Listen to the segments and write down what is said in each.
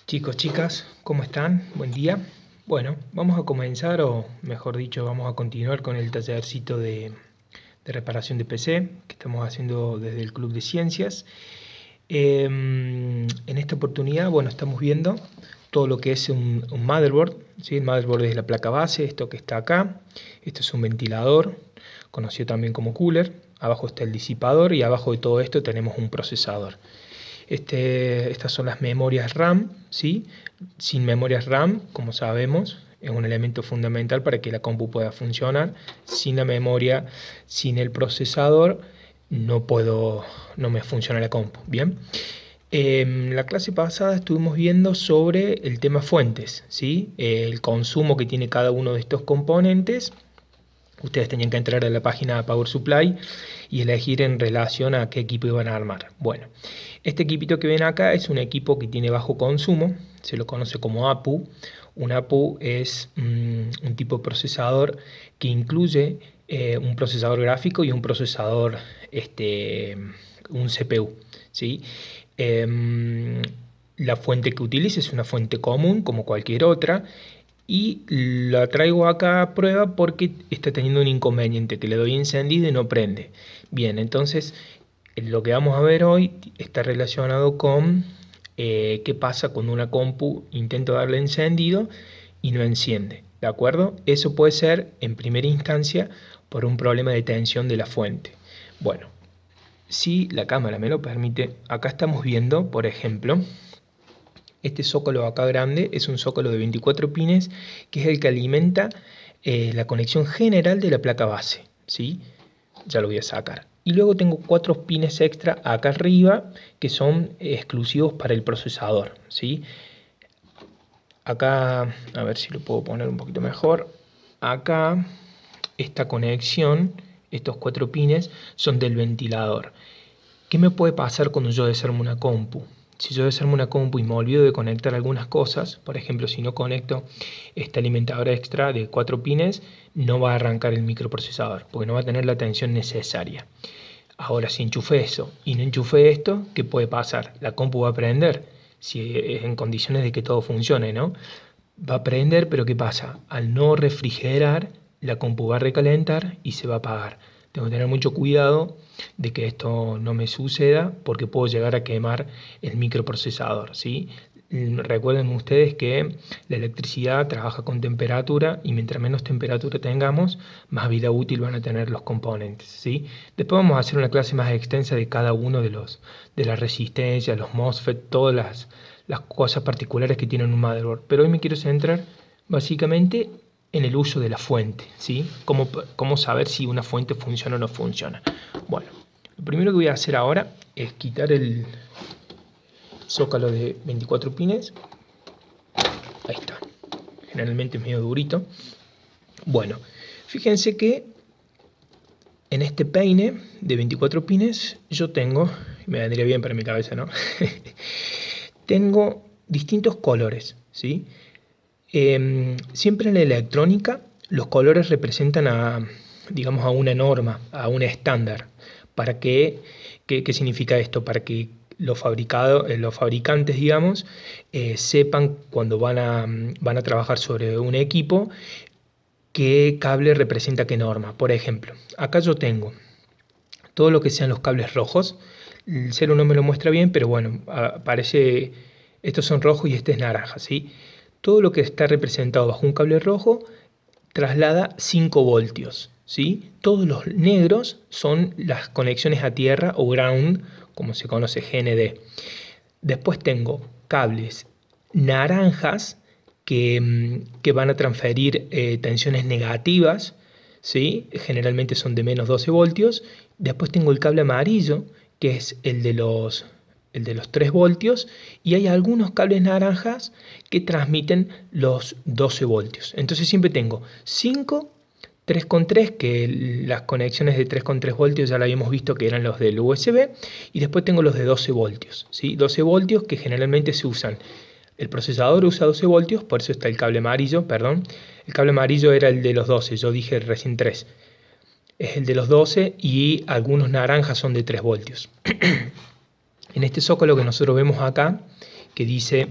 Chicos, chicas, ¿cómo están? Buen día. Bueno, vamos a comenzar, o mejor dicho, vamos a continuar con el tallercito de reparación de PC que estamos haciendo desde el Club de Ciencias. En esta oportunidad, bueno, estamos viendo todo lo que es un motherboard, ¿sí? El motherboard es la placa base, esto que está acá. Esto es un ventilador, conocido también como cooler. Abajo está el disipador y abajo de todo esto tenemos un procesador. Estas son las memorias RAM, ¿sí? Sin memorias RAM, como sabemos, es un elemento fundamental para que la compu pueda funcionar. Sin la memoria, sin el procesador, no me funciona la compu. Bien. En la clase pasada estuvimos viendo sobre el tema fuentes, ¿sí? El consumo que tiene cada uno de estos componentes. Ustedes tenían que entrar a la página de Power Supply y elegir en relación a qué equipo iban a armar. Bueno, este equipito que ven acá es un equipo que tiene bajo consumo, se lo conoce como APU. Un APU es un tipo de procesador que incluye un procesador gráfico y un procesador, un CPU, ¿sí? La fuente que utiliza es una fuente común como cualquier otra y la traigo acá a prueba porque está teniendo un inconveniente, que le doy encendido y no prende. Bien, entonces lo que vamos a ver hoy está relacionado con qué pasa cuando una compu intento darle encendido y no enciende. ¿De acuerdo? Eso puede ser en primera instancia por un problema de tensión de la fuente. Bueno, si la cámara me lo permite, acá estamos viendo, por ejemplo, este zócalo acá grande es un zócalo de 24 pines, que es el que alimenta la conexión general de la placa base, ¿sí? Ya lo voy a sacar. Y luego tengo 4 pines extra acá arriba, que son exclusivos para el procesador, ¿sí? Acá, a ver si lo puedo poner un poquito mejor. Acá, esta conexión, estos 4 pines, son del ventilador. ¿Qué me puede pasar cuando yo desarmo una compu? Si yo desarmo una compu y me olvido de conectar algunas cosas, por ejemplo, si no conecto este alimentador extra de 4 pines, no va a arrancar el microprocesador, porque no va a tener la tensión necesaria. Ahora, si enchufé eso y no enchufé esto, ¿qué puede pasar? La compu va a prender, si es en condiciones de que todo funcione, ¿no? Va a prender, pero ¿qué pasa? Al no refrigerar, la compu va a recalentar y se va a apagar. Tengo que tener mucho cuidado de que esto no me suceda porque puedo llegar a quemar el microprocesador, ¿sí? Recuerden ustedes que la electricidad trabaja con temperatura y mientras menos temperatura tengamos, más vida útil van a tener los componentes, ¿sí? Después vamos a hacer una clase más extensa de cada uno de las resistencias, los MOSFET, todas las cosas particulares que tienen un motherboard. Pero hoy me quiero centrar básicamente en el uso de la fuente, ¿sí? Cómo saber si una fuente funciona o no funciona. Bueno, lo primero que voy a hacer ahora es quitar el zócalo de 24 pines. Ahí está. Generalmente es medio durito. Bueno, fíjense que en este peine de 24 pines yo tengo, me vendría bien para mi cabeza, ¿no? Tengo distintos colores, ¿sí? Siempre en la electrónica los colores representan digamos, a una norma, a un estándar. ¿Para qué? ¿Qué significa esto? Para que los fabricantes, digamos, sepan cuando van a trabajar sobre un equipo qué cable representa qué norma. Por ejemplo, acá yo tengo todo lo que sean los cables rojos. El celo no me lo muestra bien, pero bueno, aparece, estos son rojos y este es naranja, ¿sí? Todo lo que está representado bajo un cable rojo traslada 5 voltios, ¿sí? Todos los negros son las conexiones a tierra o ground, como se conoce, GND. Después tengo cables naranjas que van a transferir tensiones negativas, ¿sí? Generalmente son de menos 12 voltios. Después tengo el cable amarillo, que es el de los 3 voltios, y hay algunos cables naranjas que transmiten los 12 voltios. Entonces siempre tengo 5, 3,3, que las conexiones de 3,3 voltios ya la habíamos visto que eran los del USB, y después tengo los de 12 voltios, ¿sí? 12 voltios que generalmente se usan. El procesador usa 12 voltios, por eso está el cable amarillo, perdón. El cable amarillo era el de los 12, yo dije recién 3. Es el de los 12 y algunos naranjas son de 3 voltios. En este zócalo que nosotros vemos acá, que dice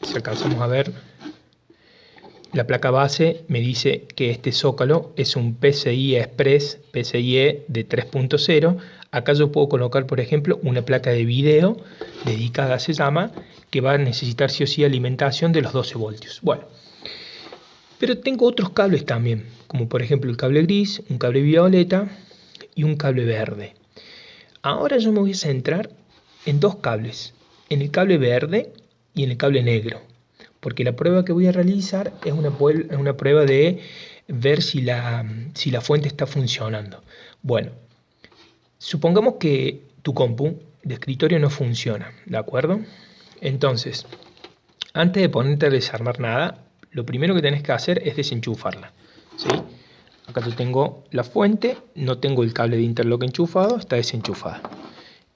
Si alcanzamos a ver, la placa base me dice que este zócalo es un PCI Express PCIe de 3.0. Acá yo puedo colocar, por ejemplo, una placa de video dedicada, se llama, que va a necesitar sí o sí alimentación de los 12 voltios. Bueno, pero tengo otros cables también, como por ejemplo el cable gris, un cable violeta y un cable verde. Ahora yo me voy a centrar en dos cables, en el cable verde y en el cable negro, porque la prueba que voy a realizar es una prueba de ver si la fuente está funcionando. Bueno, supongamos que tu compu de escritorio no funciona, ¿de acuerdo? Entonces, antes de ponerte a desarmar nada, lo primero que tenés que hacer es desenchufarla, ¿sí? Acá yo tengo la fuente, no tengo el cable de interlock enchufado, está desenchufada.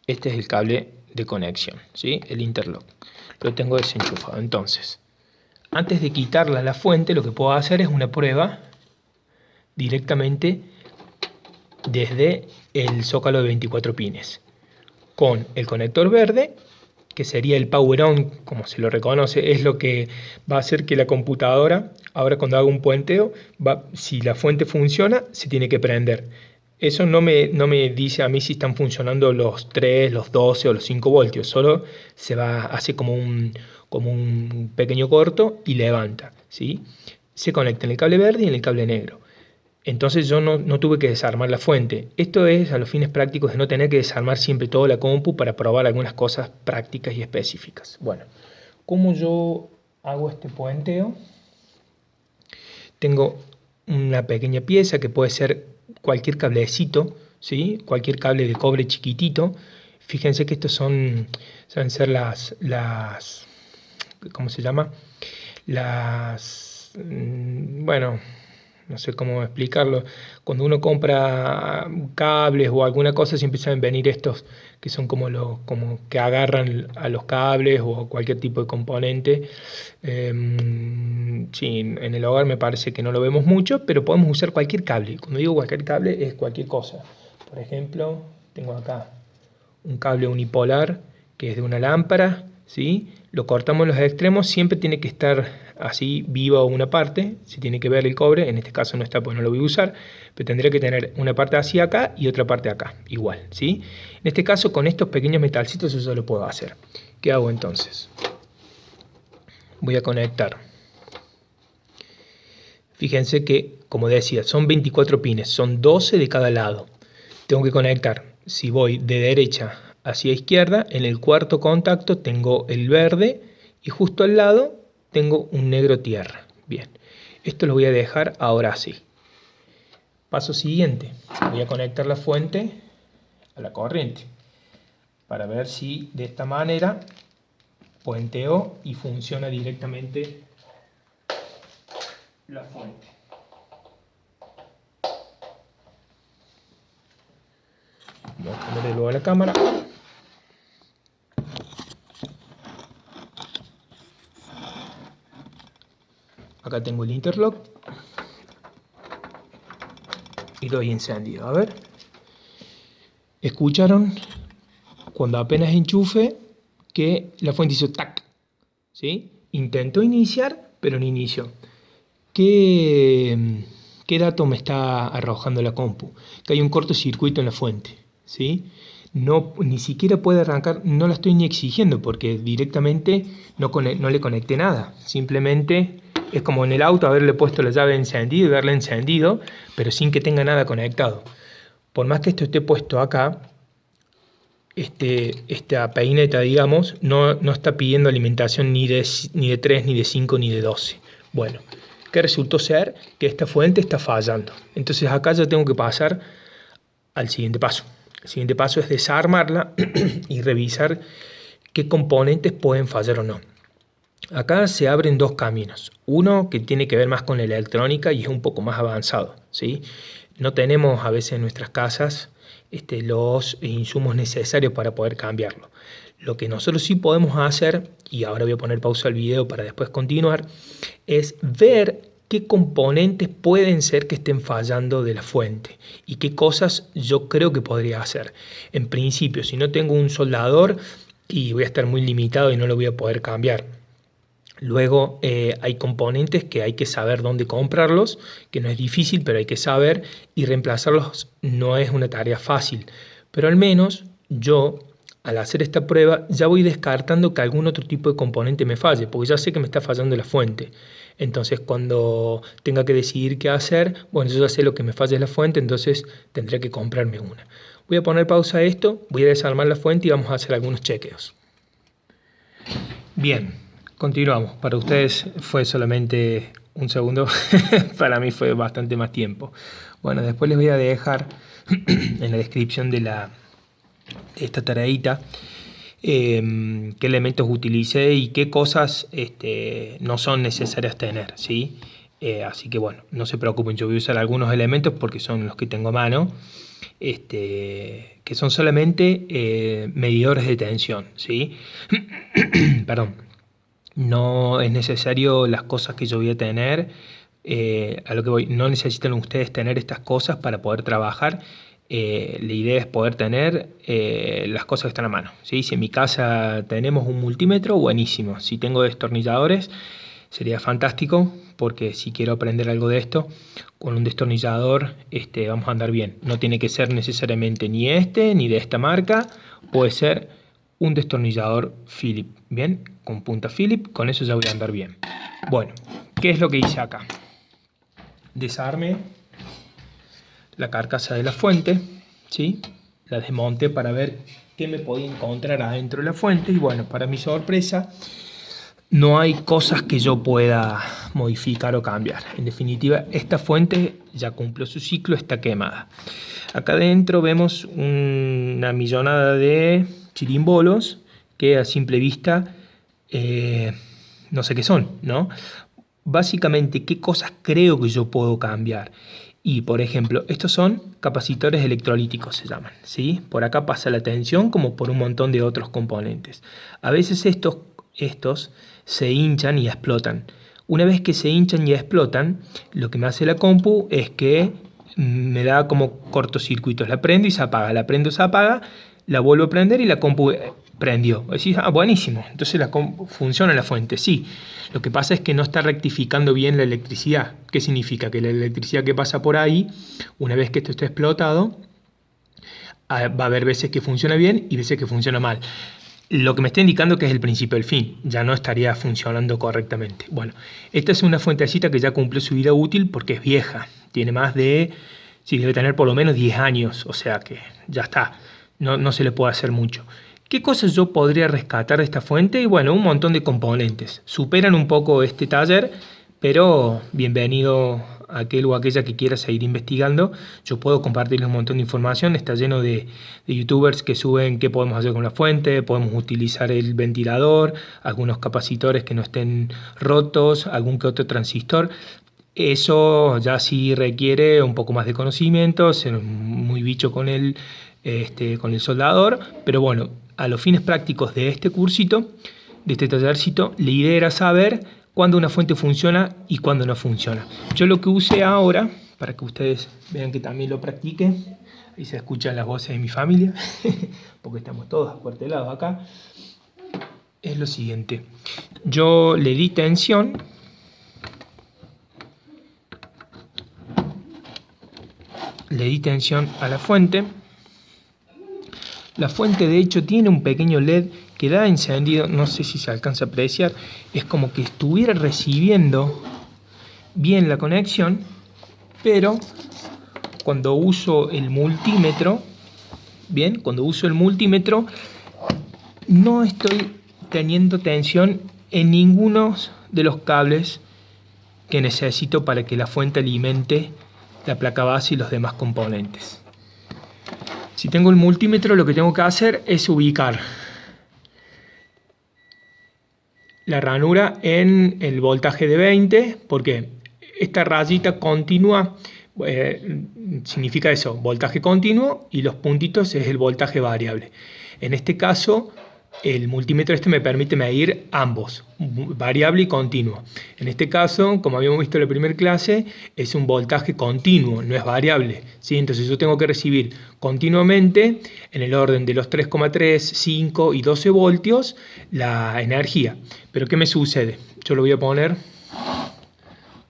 Este es el cable de conexión, ¿sí? El interlock. Lo tengo desenchufado. Entonces, antes de quitarla a la fuente, lo que puedo hacer es una prueba directamente desde el zócalo de 24 pines. Con el conector verde, que sería el power on, como se lo reconoce, es lo que va a hacer que la computadora, ahora cuando haga un puenteo, si la fuente funciona, se tiene que prender. Eso no me dice a mí si están funcionando los 3, los 12 o los 5 voltios, solo hace como un pequeño corto y levanta, ¿sí? Se conecta en el cable verde y en el cable negro. Entonces yo no tuve que desarmar la fuente. Esto es a los fines prácticos de no tener que desarmar siempre toda la compu para probar algunas cosas prácticas y específicas. Bueno, ¿cómo yo hago este puenteo? Tengo una pequeña pieza que puede ser cualquier cablecito, ¿sí? Cualquier cable de cobre chiquitito. Fíjense que estos suelen ser ¿cómo se llama? Bueno, no sé cómo explicarlo. Cuando uno compra cables o alguna cosa, siempre saben venir estos que son como que agarran a los cables o cualquier tipo de componente. Sí, en el hogar me parece que no lo vemos mucho, pero podemos usar cualquier cable. Cuando digo cualquier cable, es cualquier cosa. Por ejemplo, tengo acá un cable unipolar que es de una lámpara, ¿sí? Lo cortamos en los extremos, siempre tiene que estar así viva una parte, se tiene que ver el cobre, en este caso no está porque no lo voy a usar, pero tendría que tener una parte así acá y otra parte acá, igual, ¿sí? En este caso con estos pequeños metalcitos eso lo puedo hacer. ¿Qué hago entonces? Voy a conectar. Fíjense que, como decía, son 24 pines, son 12 de cada lado. Tengo que conectar, si voy de derecha hacia izquierda, en el cuarto contacto tengo el verde y justo al lado tengo un negro tierra. Bien, esto lo voy a dejar ahora así. Paso siguiente, voy a conectar la fuente a la corriente para ver si de esta manera puenteo y funciona directamente la fuente. Vamos a ponerle luego a la cámara. Acá tengo el interlock y doy encendido. A ver, escucharon cuando apenas enchufe que la fuente hizo tac, ¿sí? Intentó iniciar, pero no inició. ¿Qué dato me está arrojando la compu? Que hay un cortocircuito en la fuente, ¿sí? No, ni siquiera puede arrancar, no la estoy ni exigiendo porque directamente no le conecté nada. Simplemente es como en el auto haberle puesto la llave encendida y verla encendido, pero sin que tenga nada conectado. Por más que esto esté puesto acá, esta peineta, digamos, no está pidiendo alimentación ni de 3, ni de 5, ni de 12. Bueno, ¿qué resultó ser? Que esta fuente está fallando. Entonces acá ya tengo que pasar al siguiente paso. El siguiente paso es desarmarla y revisar qué componentes pueden fallar o no. Acá se abren dos caminos. Uno que tiene que ver más con la electrónica y es un poco más avanzado, ¿sí? No tenemos a veces en nuestras casas los insumos necesarios para poder cambiarlo. Lo que nosotros sí podemos hacer, y ahora voy a poner pausa al video para después continuar, es ver qué componentes pueden ser que estén fallando de la fuente y qué cosas yo creo que podría hacer. En principio, si no tengo un soldador, y voy a estar muy limitado y no lo voy a poder cambiar. Luego hay componentes que hay que saber dónde comprarlos, que no es difícil, pero hay que saber, y reemplazarlos no es una tarea fácil. Pero al menos yo, al hacer esta prueba, ya voy descartando que algún otro tipo de componente me falle, porque ya sé que me está fallando la fuente. Entonces, cuando tenga que decidir qué hacer, bueno, yo ya sé lo que me falla es la fuente, entonces tendré que comprarme una. Voy a poner pausa a esto, voy a desarmar la fuente y vamos a hacer algunos chequeos. Bien, continuamos. Para ustedes fue solamente un segundo, para mí fue bastante más tiempo. Bueno, después les voy a dejar en la descripción de esta tareita qué elementos utilicé y qué cosas no son necesarias tener, ¿sí? Así que bueno, no se preocupen, yo voy a usar algunos elementos porque son los que tengo a mano, que son solamente medidores de tensión, ¿sí? Perdón, no es necesario las cosas que yo voy a tener, a lo que voy, no necesitan ustedes tener estas cosas para poder trabajar. La idea es poder tener las cosas que están a mano, ¿sí? Si en mi casa tenemos un multímetro, buenísimo. Si tengo destornilladores, sería fantástico, porque si quiero aprender algo de esto, con un destornillador vamos a andar bien. No tiene que ser necesariamente ni ni de esta marca, puede ser un destornillador Phillips, ¿bien? Con punta Phillips, con eso ya voy a andar bien. Bueno, ¿qué es lo que hice acá? Desarmé la carcasa de la fuente, ¿sí? La desmonté para ver qué me podía encontrar adentro de la fuente y bueno, para mi sorpresa, no hay cosas que yo pueda modificar o cambiar. En definitiva, esta fuente ya cumplió su ciclo, está quemada. Acá adentro vemos una millonada de chirimbolos que a simple vista no sé qué son, ¿no? Básicamente, ¿qué cosas creo que yo puedo cambiar? Y, por ejemplo, estos son capacitores electrolíticos, se llaman, ¿sí? Por acá pasa la tensión como por un montón de otros componentes. A veces estos se hinchan y explotan. Una vez que se hinchan y explotan, lo que me hace la compu es que me da como cortocircuitos. La prendo y se apaga, la prendo y se apaga, la vuelvo a prender y la compu prendió. Decís, buenísimo, entonces la compu funciona la fuente. Sí, lo que pasa es que no está rectificando bien la electricidad. ¿Qué significa? Que la electricidad que pasa por ahí, una vez que esto está explotado, va a haber veces que funciona bien y veces que funciona mal. Lo que me está indicando que es el principio del fin, ya no estaría funcionando correctamente. Bueno, esta es una fuentecita que ya cumplió su vida útil porque es vieja, tiene más de, sí, debe tener por lo menos 10 años, o sea que ya está, no se le puede hacer mucho. ¿Qué cosas yo podría rescatar de esta fuente? Y bueno, un montón de componentes. Superan un poco este taller, pero bienvenido a aquel o aquella que quiera seguir investigando. Yo puedo compartirles un montón de información. Está lleno de youtubers que suben qué podemos hacer con la fuente, podemos utilizar el ventilador, algunos capacitores que no estén rotos, algún que otro transistor. Eso ya sí requiere un poco más de conocimiento, ser muy bicho con con el soldador, pero bueno, a los fines prácticos de este cursito, de este tallercito, la idea era saber cuándo una fuente funciona y cuándo no funciona. Yo lo que usé ahora, para que ustedes vean que también lo practiquen, ahí se escuchan las voces de mi familia, porque estamos todos acuartelados acá, es lo siguiente. Yo le di tensión a la fuente. La fuente de hecho tiene un pequeño LED que da encendido, no sé si se alcanza a apreciar, es como que estuviera recibiendo bien la conexión, pero cuando uso el multímetro, no estoy teniendo tensión en ninguno de los cables que necesito para que la fuente alimente la placa base y los demás componentes. Si tengo el multímetro, lo que tengo que hacer es ubicar la ranura en el voltaje de 20, porque esta rayita continua significa eso, voltaje continuo, y los puntitos es el voltaje variable. En este caso, el multímetro este me permite medir ambos, variable y continuo. En este caso, como habíamos visto en la primera clase, es un voltaje continuo, no es variable, ¿sí? Entonces yo tengo que recibir continuamente, en el orden de los 3,3, 5 y 12 voltios, la energía. Pero ¿qué me sucede? Yo lo voy a poner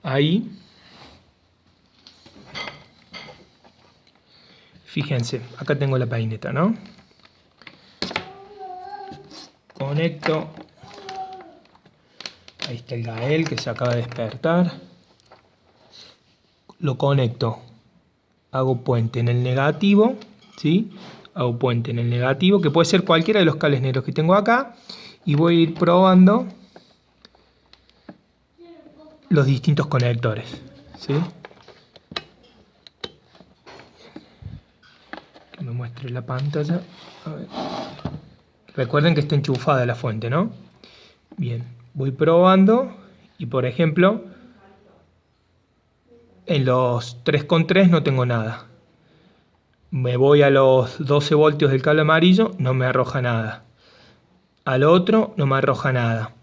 ahí. Fíjense, acá tengo la peineta, ¿no? Conecto. Ahí está el Gael que se acaba de despertar. Lo conecto. Hago puente en el negativo, ¿sí? Hago puente en el negativo, que puede ser cualquiera de los cables negros que tengo acá. Y voy a ir probando los distintos conectores, ¿sí? Que me muestre la pantalla. A ver. Recuerden que está enchufada la fuente, ¿no? Bien, voy probando y por ejemplo en los 3,3 no tengo nada. Me voy a los 12 voltios del cable amarillo, no me arroja nada. Al otro no me arroja nada.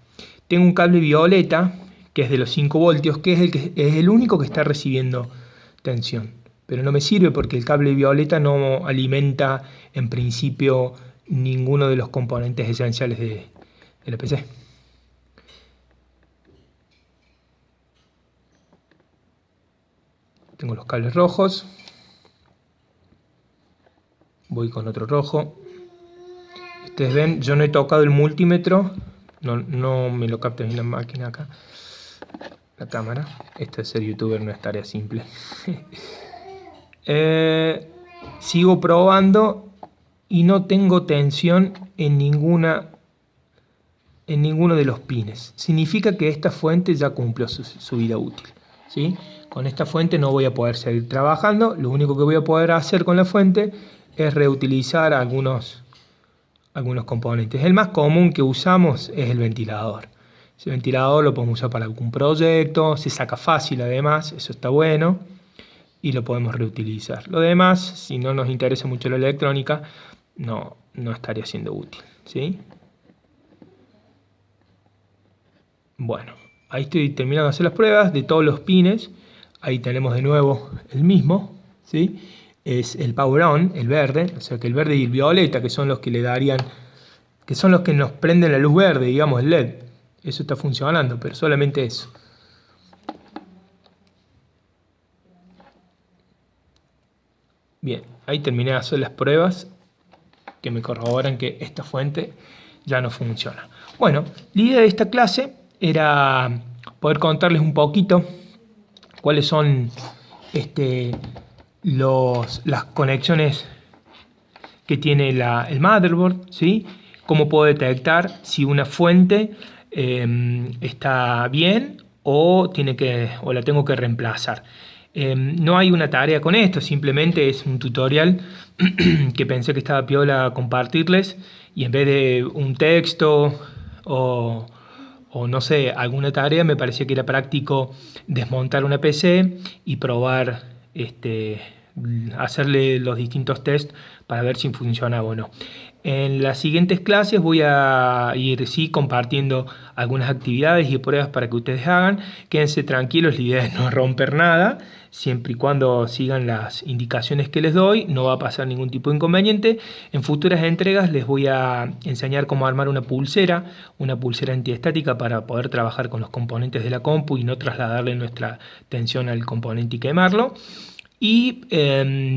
Tengo un cable violeta que es de los 5 voltios, que es el único que está recibiendo tensión. Pero no me sirve porque el cable violeta no alimenta en principio ninguno de los componentes esenciales del PC. Tengo los cables rojos. Voy con otro rojo. Ustedes ven, yo no he tocado el multímetro. No me lo capta bien la máquina acá. La cámara. Esto de ser youtuber no es tarea simple. Sigo probando y no tengo tensión en ninguno de los pines. Significa que esta fuente ya cumplió su vida útil, ¿sí? Con esta fuente no voy a poder seguir trabajando. Lo único que voy a poder hacer con la fuente es reutilizar algunos componentes. El más común que usamos es el ventilador. Ese ventilador lo podemos usar para algún proyecto, se saca fácil además, eso está bueno, y lo podemos reutilizar. Lo demás, si no nos interesa mucho la electrónica, no estaría siendo útil, ¿sí? Bueno, ahí estoy terminando de hacer las pruebas de todos los pines. Ahí tenemos de nuevo el mismo, ¿sí? Es el power on, el verde, o sea que el verde y el violeta, que son los que le darían, que son los que nos prenden la luz verde, digamos el LED. Eso está funcionando, pero solamente eso. Bien, ahí terminé de hacer las pruebas que me corroboran que esta fuente ya no funciona. Bueno, la idea de esta clase era poder contarles un poquito cuáles son las conexiones que tiene el motherboard, ¿sí? Cómo puedo detectar si una fuente está bien o la tengo que reemplazar. No hay una tarea con esto, simplemente es un tutorial que pensé que estaba piola compartirles, y en vez de un texto o no sé, alguna tarea, me parecía que era práctico desmontar una PC y probar, hacerle los distintos tests para ver si funcionaba o no. En las siguientes clases voy a ir compartiendo algunas actividades y pruebas para que ustedes hagan. Quédense tranquilos, la idea es no romper nada, siempre y cuando sigan las indicaciones que les doy, no va a pasar ningún tipo de inconveniente. En futuras entregas les voy a enseñar cómo armar una pulsera antiestática para poder trabajar con los componentes de la compu y no trasladarle nuestra tensión al componente y quemarlo. Y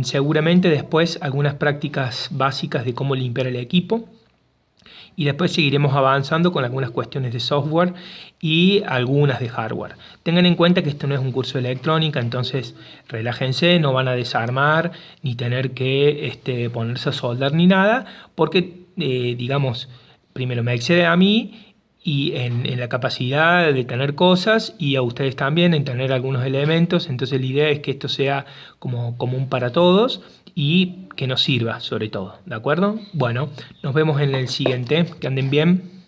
seguramente después algunas prácticas básicas de cómo limpiar el equipo. Y después seguiremos avanzando con algunas cuestiones de software y algunas de hardware. Tengan en cuenta que esto no es un curso de electrónica, entonces relájense, no van a desarmar ni tener que ponerse a soldar ni nada, porque digamos, primero me excede a mí y en la capacidad de tener cosas, y a ustedes también en tener algunos elementos. Entonces la idea es que esto sea como común para todos y que nos sirva sobre todo, ¿de acuerdo? Bueno, nos vemos en el siguiente, que anden bien.